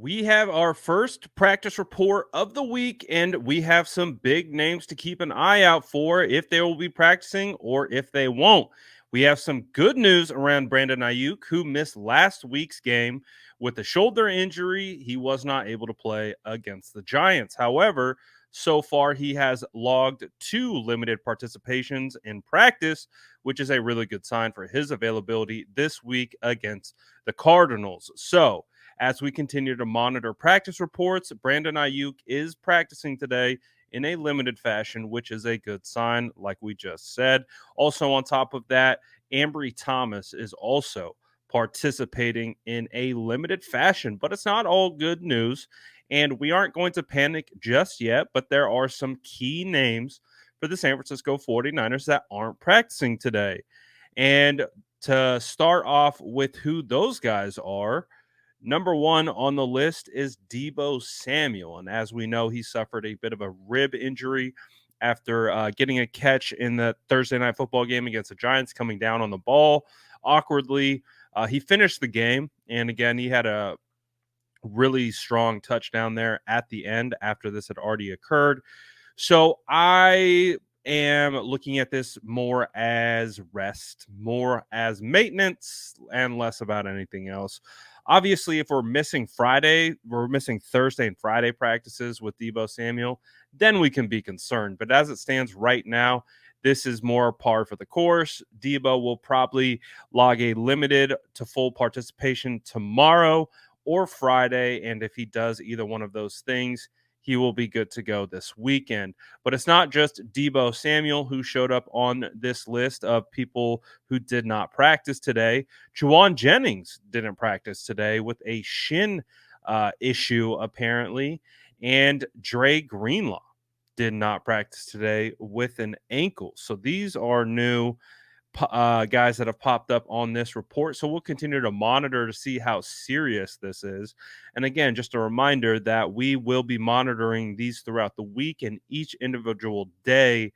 We have our first practice report of the week, and we have some big names to keep an eye out for if they will be practicing or if they won't. We have some good news around Brandon Aiyuk, who missed last week's game with a shoulder injury. He was not able to play against the Giants. However, so far he has logged 2 limited participations in practice, which is a really good sign for his availability this week against the Cardinals. So, as we continue to monitor practice reports, Brandon Aiyuk is practicing today in a limited fashion, which is a good sign, like we just said. Also, on top of that, Ambry Thomas is also participating in a limited fashion, but it's not all good news. And we aren't going to panic just yet, but there are some key names for the San Francisco 49ers that aren't practicing today. And to start off with who those guys are, number one on the list is Deebo Samuel. And as we know, he suffered a bit of a rib injury after getting a catch in the Thursday night football game against the Giants, coming down on the ball awkwardly. He finished the game. And again, he had a really strong touchdown there at the end after this had already occurred. So I am looking at this more as rest, more as maintenance, and less about anything else. Obviously, if we're missing Thursday and Friday practices with Deebo Samuel, then we can be concerned. But as it stands right now, this is more par for the course. Deebo will probably log a limited to full participation tomorrow or Friday. And if he does either one of those things, he will be good to go this weekend. But it's not just Deebo Samuel who showed up on this list of people who did not practice today. Juwan Jennings didn't practice today with a shin issue, apparently. And Dre Greenlaw did not practice today with an ankle. So these are new guys that have popped up on this report. So we'll continue to monitor to see how serious this is. And again, just a reminder that we will be monitoring these throughout the week, and each individual day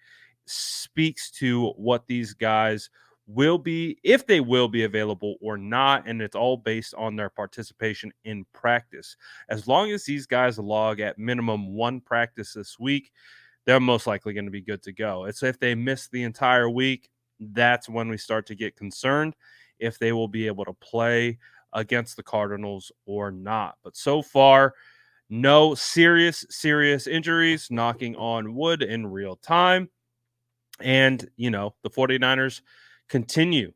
speaks to what these guys will be, if they will be available or not. And it's all based on their participation in practice. As long as these guys log at minimum one practice this week, they're most likely going to be good to go. It's if they miss the entire week, that's when we start to get concerned if they will be able to play against the Cardinals or not. But so far, no serious injuries, knocking on wood in real time. And, the 49ers continue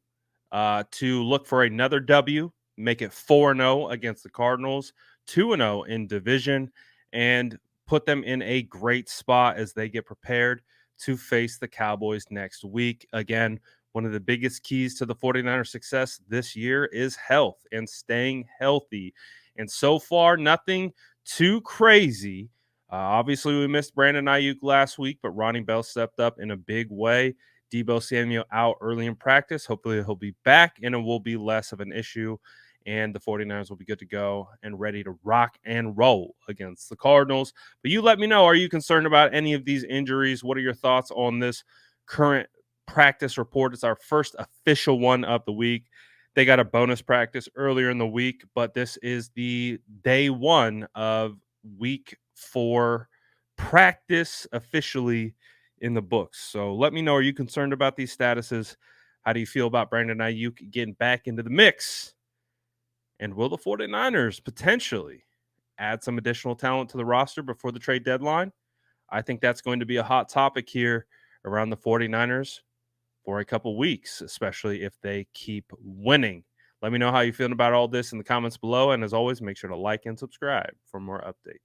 to look for another W, make it 4-0 against the Cardinals, 2-0 in division, and put them in a great spot as they get prepared to face the Cowboys next week. Again, one of the biggest keys to the 49ers success this year is health and staying healthy. And so far, nothing too crazy. Obviously, we missed Brandon Aiyuk last week, but Ronnie Bell stepped up in a big way. Deebo Samuel out early in practice. Hopefully he'll be back and it will be less of an issue. And the 49ers will be good to go and ready to rock and roll against the Cardinals. But you let me know, are you concerned about any of these injuries? What are your thoughts on this current practice report? It's our first official one of the week. They got a bonus practice earlier in the week, but this is the day one of week 4 practice officially in the books. So let me know, are you concerned about these statuses? How do you feel about Brandon Aiyuk getting back into the mix? And will the 49ers potentially add some additional talent to the roster before the trade deadline? I think that's going to be a hot topic here around the 49ers for a couple weeks, especially if they keep winning. Let me know how you're feeling about all this in the comments below. And as always, make sure to like and subscribe for more updates.